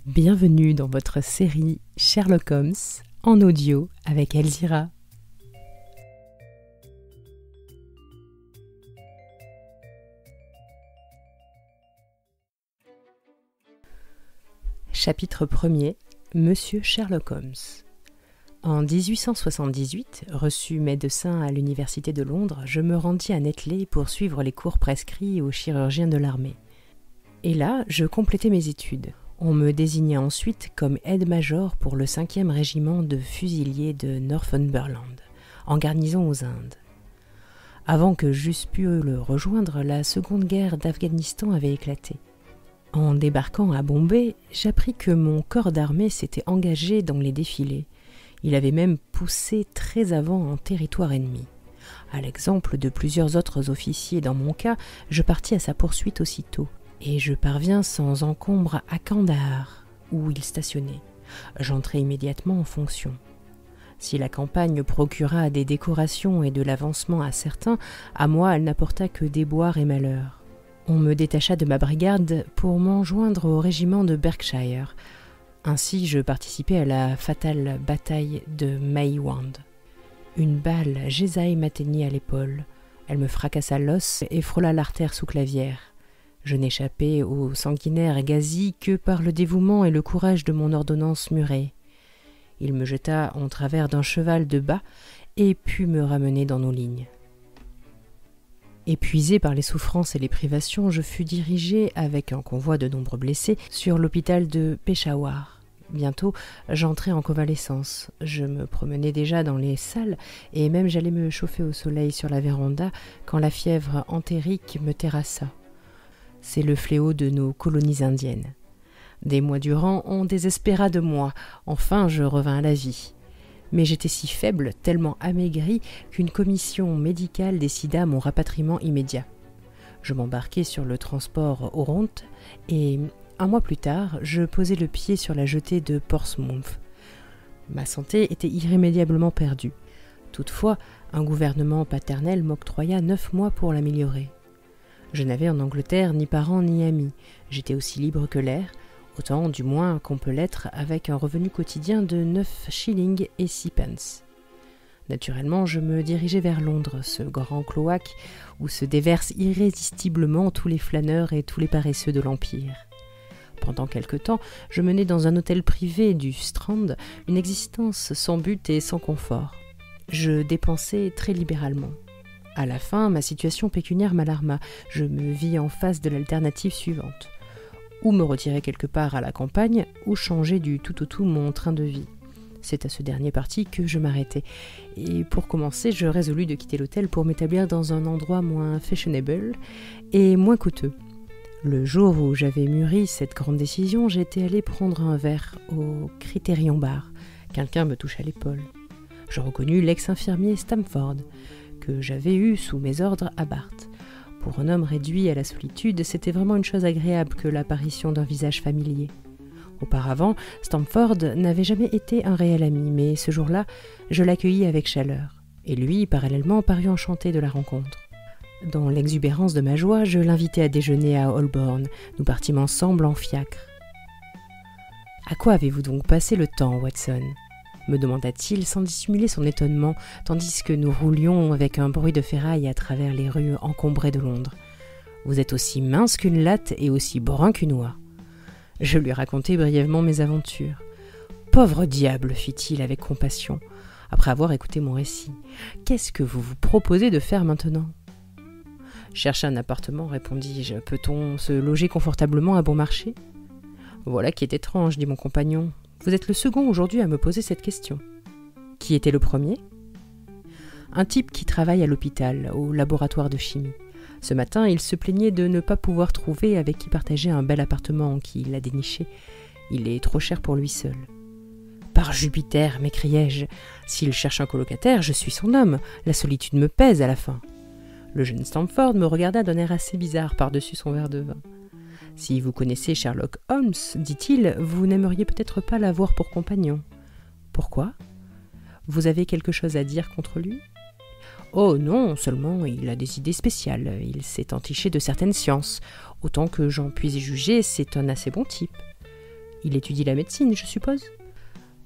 Bienvenue dans votre série Sherlock Holmes en audio avec Elzira. Chapitre 1er. Monsieur Sherlock Holmes. En 1878, reçu médecin à l'université de Londres, je me rendis à Netley pour suivre les cours prescrits aux chirurgiens de l'armée. Et là, je complétais mes études. On me désigna ensuite comme aide-major pour le 5e régiment de fusiliers de Northumberland, en garnison aux Indes. Avant que j'eusse pu le rejoindre, la seconde guerre d'Afghanistan avait éclaté. En débarquant à Bombay, j'appris que mon corps d'armée s'était engagé dans les défilés. Il avait même poussé très avant en territoire ennemi. À l'exemple de plusieurs autres officiers dans mon cas, je partis à sa poursuite aussitôt. Et je parviens sans encombre à Kandahar, où il stationnait. J'entrai immédiatement en fonction. Si la campagne procura des décorations et de l'avancement à certains, à moi elle n'apporta que déboires et malheurs. On me détacha de ma brigade pour m'enjoindre au régiment de Berkshire. Ainsi je participais à la fatale bataille de Maiwand. Une balle jésaille m'atteignit à l'épaule. Elle me fracassa l'os et frôla l'artère sous-clavière. Je n'échappai au sanguinaire Ghazi que par le dévouement et le courage de mon ordonnance Murray. Il me jeta en travers d'un cheval de bas et put me ramener dans nos lignes. Épuisé par les souffrances et les privations, je fus dirigé, avec un convoi de nombreux blessés, sur l'hôpital de Peshawar. Bientôt, j'entrai en convalescence. Je me promenais déjà dans les salles et même j'allais me chauffer au soleil sur la véranda quand la fièvre entérique me terrassa. C'est le fléau de nos colonies indiennes. Des mois durant, on désespéra de moi. Enfin, je revins à la vie. Mais j'étais si faible, tellement amaigri, qu'une commission médicale décida mon rapatriement immédiat. Je m'embarquai sur le transport Oronte et, un mois plus tard, je posai le pied sur la jetée de Portsmouth. Ma santé était irrémédiablement perdue. Toutefois, un gouvernement paternel m'octroya 9 mois pour l'améliorer. Je n'avais en Angleterre ni parents ni amis. J'étais aussi libre que l'air, autant du moins qu'on peut l'être avec un revenu quotidien de 9 shillings et 6 pence. Naturellement, je me dirigeais vers Londres, ce grand cloaque où se déversent irrésistiblement tous les flâneurs et tous les paresseux de l'Empire. Pendant quelque temps, je menais dans un hôtel privé du Strand une existence sans but et sans confort. Je dépensais très libéralement. À la fin, ma situation pécuniaire m'alarma. Je me vis en face de l'alternative suivante. Ou me retirer quelque part à la campagne, ou changer du tout au tout mon train de vie. C'est à ce dernier parti que je m'arrêtai. Et pour commencer, je résolus de quitter l'hôtel pour m'établir dans un endroit moins fashionable et moins coûteux. Le jour où j'avais mûri cette grande décision, j'étais allé prendre un verre au Criterion Bar. Quelqu'un me toucha l'épaule. Je reconnus l'ex-infirmier Stamford, que j'avais eu sous mes ordres à Bath. Pour un homme réduit à la solitude, c'était vraiment une chose agréable que l'apparition d'un visage familier. Auparavant, Stamford n'avait jamais été un réel ami, mais ce jour-là, je l'accueillis avec chaleur. Et lui, parallèlement, parut enchanté de la rencontre. Dans l'exubérance de ma joie, je l'invitai à déjeuner à Holborn. Nous partîmes ensemble en fiacre. « À quoi avez-vous donc passé le temps, Watson ?» me demanda-t-il sans dissimuler son étonnement, tandis que nous roulions avec un bruit de ferraille à travers les rues encombrées de Londres. « Vous êtes aussi mince qu'une latte et aussi brun qu'une oie. » Je lui racontai brièvement mes aventures. « Pauvre diable !» fit-il avec compassion, après avoir écouté mon récit. « Qu'est-ce que vous vous proposez de faire maintenant ?»« Chercher un appartement, répondis-je. Peut-on se loger confortablement à bon marché ?»« Voilà qui est étrange, dit mon compagnon. Vous êtes le second aujourd'hui à me poser cette question. Qui était le premier ? Un type qui travaille à l'hôpital, au laboratoire de chimie. Ce matin, il se plaignait de ne pas pouvoir trouver avec qui partager un bel appartement qu'il a déniché. Il est trop cher pour lui seul. Par Jupiter, m'écriai-je, s'il cherche un colocataire, je suis son homme. La solitude me pèse à la fin. Le jeune Stamford me regarda d'un air assez bizarre par-dessus son verre de vin. « Si vous connaissez Sherlock Holmes, dit-il, vous n'aimeriez peut-être pas l'avoir pour compagnon. »« Pourquoi ? Vous avez quelque chose à dire contre lui ?»« Oh non, seulement il a des idées spéciales. Il s'est entiché de certaines sciences. Autant que j'en puisse juger, c'est un assez bon type. Il étudie la médecine, je suppose ?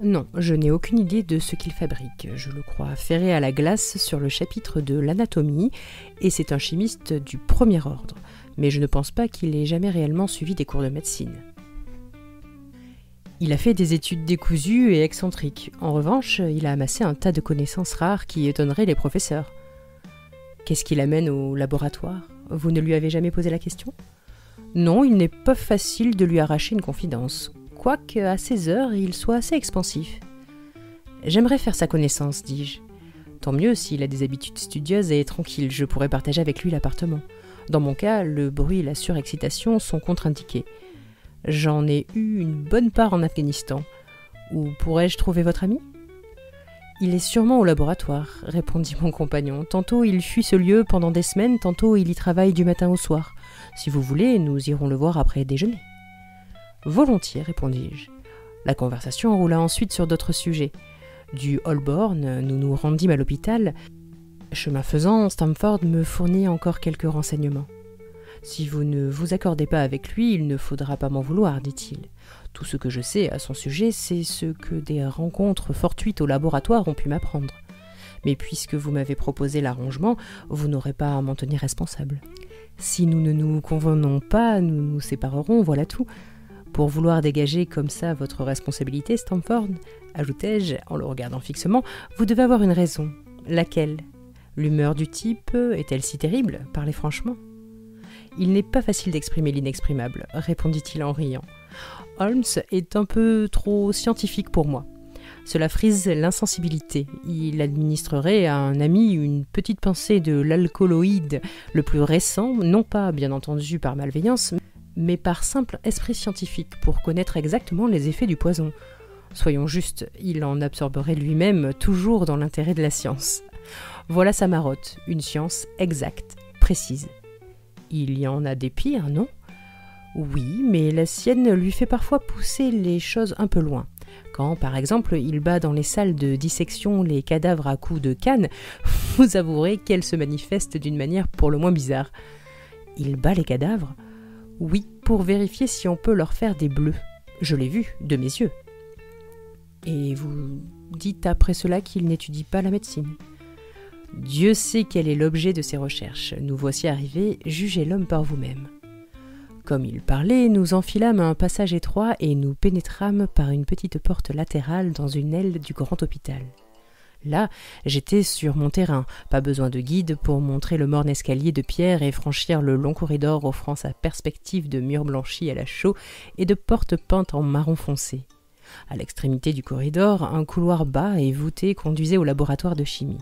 Non, je n'ai aucune idée de ce qu'il fabrique. Je le crois ferré à la glace sur le chapitre de l'anatomie, et c'est un chimiste du premier ordre. Mais je ne pense pas qu'il ait jamais réellement suivi des cours de médecine. Il a fait des études décousues et excentriques. En revanche, il a amassé un tas de connaissances rares qui étonneraient les professeurs. Qu'est-ce qu'il amène au laboratoire ? Vous ne lui avez jamais posé la question ? Non, il n'est pas facile de lui arracher une confidence, quoique à ses heures, il soit assez expansif. J'aimerais faire sa connaissance, dis-je. Tant mieux s'il a des habitudes studieuses et tranquilles, je pourrais partager avec lui l'appartement. Dans mon cas, le bruit et la surexcitation sont contre-indiqués. J'en ai eu une bonne part en Afghanistan. Où pourrais-je trouver votre ami ? Il est sûrement au laboratoire, répondit mon compagnon. Tantôt il fuit ce lieu pendant des semaines, tantôt il y travaille du matin au soir. Si vous voulez, nous irons le voir après déjeuner. Volontiers, répondis-je. La conversation roula ensuite sur d'autres sujets. Du Holborn, nous nous rendîmes à l'hôpital. Chemin faisant, Stamford me fournit encore quelques renseignements. Si vous ne vous accordez pas avec lui, il ne faudra pas m'en vouloir, dit-il. Tout ce que je sais à son sujet, c'est ce que des rencontres fortuites au laboratoire ont pu m'apprendre. Mais puisque vous m'avez proposé l'arrangement, vous n'aurez pas à m'en tenir responsable. Si nous ne nous convenons pas, nous nous séparerons, voilà tout. Pour vouloir dégager comme ça votre responsabilité, Stamford, ajoutai-je en le regardant fixement, vous devez avoir une raison. Laquelle ? L'humeur du type est-elle si terrible ? Parlez franchement. Il n'est pas facile d'exprimer l'inexprimable, répondit-il en riant. Holmes est un peu trop scientifique pour moi. Cela frise l'insensibilité. Il administrerait à un ami une petite pincée de l'alcaloïde le plus récent, non pas, bien entendu, par malveillance, mais par simple esprit scientifique, pour connaître exactement les effets du poison. Soyons justes, il en absorberait lui-même, toujours dans l'intérêt de la science. Voilà sa marotte, une science exacte, précise. Il y en a des pires, non ? Oui, mais la sienne lui fait parfois pousser les choses un peu loin. Quand, par exemple, il bat dans les salles de dissection les cadavres à coups de canne, vous avouerez qu'elle se manifeste d'une manière pour le moins bizarre. Il bat les cadavres ? Oui, pour vérifier si on peut leur faire des bleus. Je l'ai vu, de mes yeux. Et vous dites après cela qu'il n'étudie pas la médecine ? Dieu sait quel est l'objet de ses recherches. Nous voici arrivés, jugez l'homme par vous-même. Comme il parlait, nous enfilâmes un passage étroit et nous pénétrâmes par une petite porte latérale dans une aile du grand hôpital. Là, j'étais sur mon terrain, pas besoin de guide pour montrer le morne escalier de pierre et franchir le long corridor offrant sa perspective de murs blanchis à la chaux et de portes peintes en marron foncé. À l'extrémité du corridor, un couloir bas et voûté conduisait au laboratoire de chimie.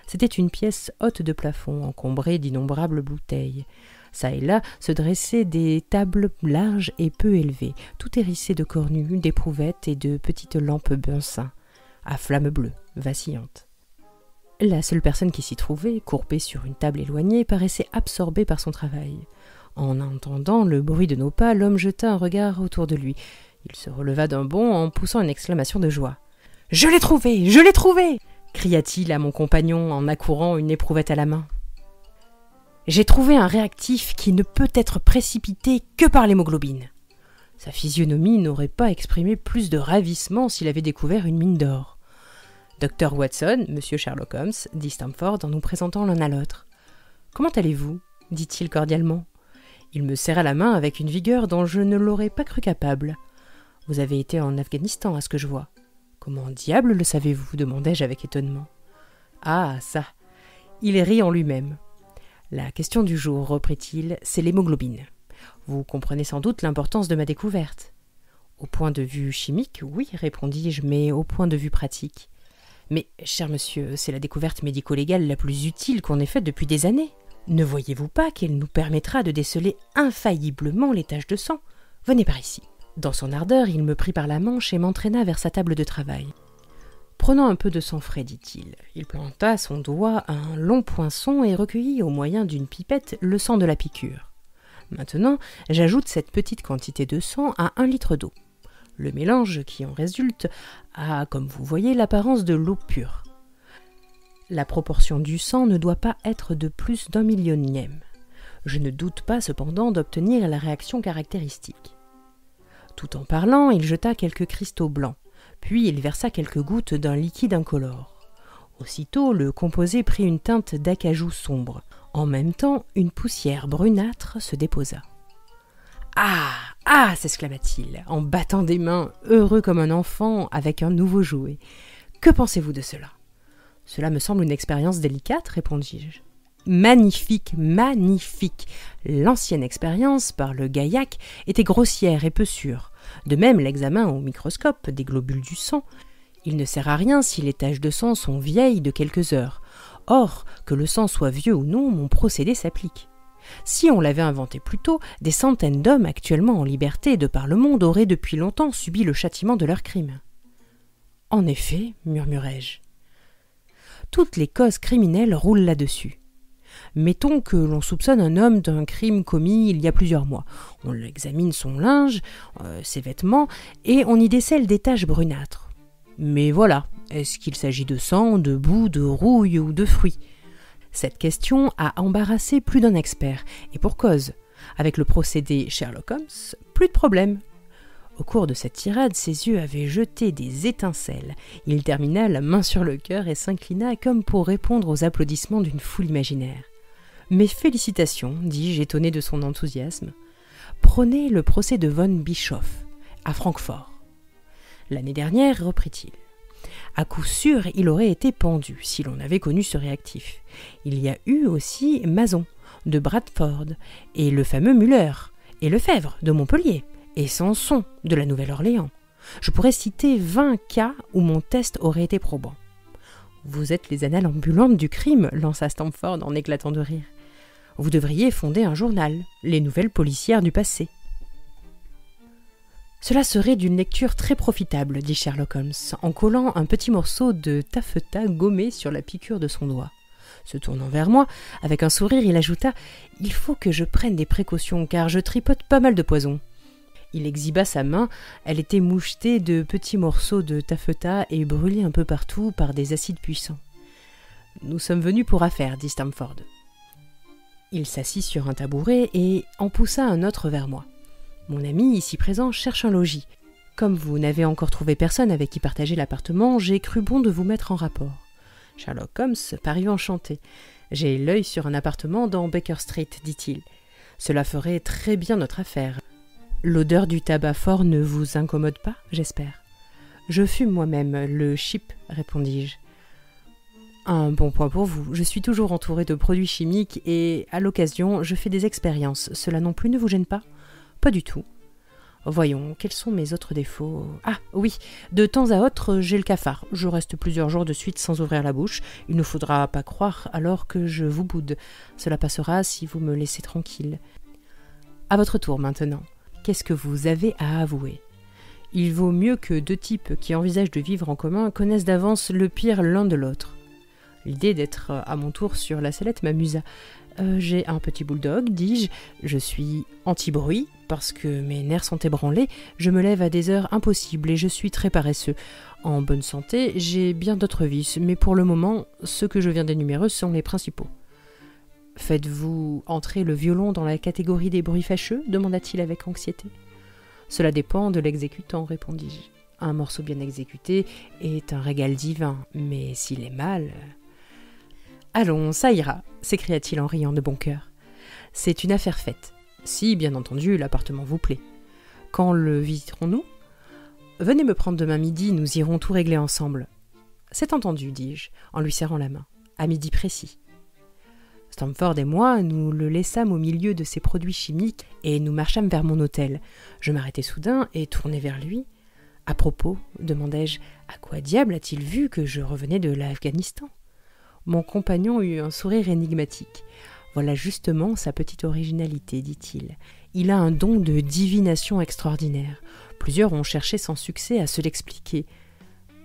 C'était une pièce haute de plafond, encombrée d'innombrables bouteilles. Ça et là se dressaient des tables larges et peu élevées, tout hérissées de cornues, d'éprouvettes et de petites lampes bunsen, à flammes bleues, vacillantes. La seule personne qui s'y trouvait, courbée sur une table éloignée, paraissait absorbée par son travail. En entendant le bruit de nos pas, l'homme jeta un regard autour de lui. Il se releva d'un bond en poussant une exclamation de joie. « Je l'ai trouvé ! Je l'ai trouvé !» cria-t-il à mon compagnon en accourant une éprouvette à la main. J'ai trouvé un réactif qui ne peut être précipité que par l'hémoglobine. Sa physionomie n'aurait pas exprimé plus de ravissement s'il avait découvert une mine d'or. Dr. Watson, monsieur Sherlock Holmes, dit Stamford en nous présentant l'un à l'autre. Comment allez-vous ? dit-il cordialement. Il me serra la main avec une vigueur dont je ne l'aurais pas cru capable. Vous avez été en Afghanistan, à ce que je vois. Comment diable le savez-vous ? demandai-je avec étonnement. Ah, ça ! Il rit en lui-même. La question du jour, reprit-il, c'est l'hémoglobine. Vous comprenez sans doute l'importance de ma découverte. Au point de vue chimique, oui, répondis-je, mais au point de vue pratique. Mais, cher monsieur, c'est la découverte médico-légale la plus utile qu'on ait faite depuis des années. Ne voyez-vous pas qu'elle nous permettra de déceler infailliblement les taches de sang ? Venez par ici. Dans son ardeur, il me prit par la manche et m'entraîna vers sa table de travail. Prenant un peu de sang frais, dit-il, il planta son doigt à un long poinçon et recueillit au moyen d'une pipette le sang de la piqûre. Maintenant, j'ajoute cette petite quantité de sang à 1 litre d'eau. Le mélange qui en résulte a, comme vous voyez, l'apparence de l'eau pure. La proportion du sang ne doit pas être de plus d'1 millionième. Je ne doute pas cependant d'obtenir la réaction caractéristique. Tout en parlant, il jeta quelques cristaux blancs, puis il versa quelques gouttes d'un liquide incolore. Aussitôt, le composé prit une teinte d'acajou sombre. En même temps, une poussière brunâtre se déposa. « Ah ! Ah !» s'exclama-t-il, en battant des mains, heureux comme un enfant avec un nouveau jouet. « Que pensez-vous de cela ?»« Cela me semble une expérience délicate, répondis-je. »« Magnifique, magnifique ! L'ancienne expérience par le Gaillac était grossière et peu sûre. De même, l'examen au microscope des globules du sang. Il ne sert à rien si les taches de sang sont vieilles de quelques heures. Or, que le sang soit vieux ou non, mon procédé s'applique. Si on l'avait inventé plus tôt, des centaines d'hommes actuellement en liberté de par le monde auraient depuis longtemps subi le châtiment de leurs crimes. « En effet, murmurai-je. Toutes les causes criminelles roulent là-dessus. Mettons que l'on soupçonne un homme d'un crime commis il y a plusieurs mois. On examine son linge, ses vêtements, et on y décèle des taches brunâtres. Mais voilà, est-ce qu'il s'agit de sang, de boue, de rouille ou de fruits ? Cette question a embarrassé plus d'un expert, et pour cause. Avec le procédé Sherlock Holmes, plus de problème. Au cours de cette tirade, ses yeux avaient jeté des étincelles. Il termina la main sur le cœur et s'inclina comme pour répondre aux applaudissements d'une foule imaginaire. « Mes félicitations, dis-je, étonné de son enthousiasme. Prenez le procès de von Bischoff, à Francfort. L'année dernière, reprit-il. À coup sûr, il aurait été pendu, si l'on avait connu ce réactif. Il y a eu aussi Mason, de Bradford, et le fameux Müller, et Lefebvre, de Montpellier, et Sanson, de la Nouvelle-Orléans. Je pourrais citer 20 cas où mon test aurait été probant. Vous êtes les annales ambulantes du crime, lança Stamford en éclatant de rire. Vous devriez fonder un journal, les nouvelles policières du passé. Cela serait d'une lecture très profitable, dit Sherlock Holmes, en collant un petit morceau de taffetas gommé sur la piqûre de son doigt. Se tournant vers moi, avec un sourire, il ajouta « Il faut que je prenne des précautions, car je tripote pas mal de poison. » Il exhiba sa main, elle était mouchetée de petits morceaux de taffetas et brûlée un peu partout par des acides puissants. « Nous sommes venus pour affaire, dit Stamford. » Il s'assit sur un tabouret et en poussa un autre vers moi. Mon ami, ici présent, cherche un logis. Comme vous n'avez encore trouvé personne avec qui partager l'appartement, j'ai cru bon de vous mettre en rapport. Sherlock Holmes parut enchanté. J'ai l'œil sur un appartement dans Baker Street, dit-il. Cela ferait très bien notre affaire. L'odeur du tabac fort ne vous incommode pas, j'espère. Je fume moi-même, le chip, répondis-je. Un bon point pour vous. Je suis toujours entouré de produits chimiques et, à l'occasion, je fais des expériences. Cela non plus ne vous gêne pas ? Pas du tout. Voyons, quels sont mes autres défauts ? Ah, oui, de temps à autre, j'ai le cafard. Je reste plusieurs jours de suite sans ouvrir la bouche. Il ne faudra pas croire alors que je vous boude. Cela passera si vous me laissez tranquille. À votre tour maintenant. Qu'est-ce que vous avez à avouer ? Il vaut mieux que deux types qui envisagent de vivre en commun connaissent d'avance le pire l'un de l'autre. L'idée d'être à mon tour sur la sellette m'amusa. J'ai un petit bulldog, dis-je. Je suis anti-bruit parce que mes nerfs sont ébranlés. Je me lève à des heures impossibles et je suis très paresseux. En bonne santé, j'ai bien d'autres vices, mais pour le moment, ceux que je viens d'énumérer sont les principaux. Faites-vous entrer le violon dans la catégorie des bruits fâcheux ? Demanda-t-il avec anxiété. Cela dépend de l'exécutant, répondis-je. Un morceau bien exécuté est un régal divin, mais s'il est mal... Allons, ça ira, s'écria-t-il en riant de bon cœur. C'est une affaire faite. Si, bien entendu, l'appartement vous plaît. Quand le visiterons-nous ? Venez me prendre demain midi, nous irons tout régler ensemble. C'est entendu, dis-je, en lui serrant la main. À midi précis. Stamford et moi, nous le laissâmes au milieu de ses produits chimiques et nous marchâmes vers mon hôtel. Je m'arrêtai soudain et tournai vers lui. À propos, demandai-je, à quoi diable a-t-il vu que je revenais de l'Afghanistan ? Mon compagnon eut un sourire énigmatique. Voilà justement sa petite originalité, dit-il. Il a un don de divination extraordinaire. Plusieurs ont cherché sans succès à se l'expliquer.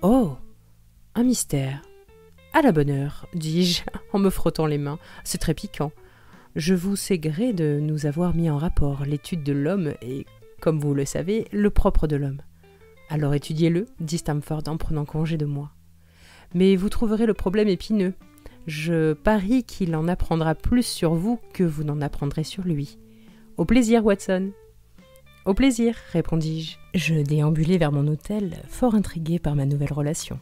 Oh, un mystère. À la bonne heure, dis-je, en me frottant les mains. C'est très piquant. Je vous sais gré de nous avoir mis en rapport. L'étude de l'homme est, comme vous le savez, le propre de l'homme. Alors étudiez-le, dit Stamford en prenant congé de moi. Mais vous trouverez le problème épineux. Je parie qu'il en apprendra plus sur vous que vous n'en apprendrez sur lui. Au plaisir, Watson. Au plaisir, répondis-je. Je déambulai vers mon hôtel, fort intrigué par ma nouvelle relation.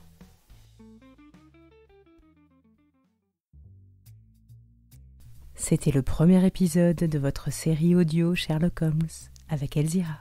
C'était le premier épisode de votre série audio Sherlock Holmes avec Elzira.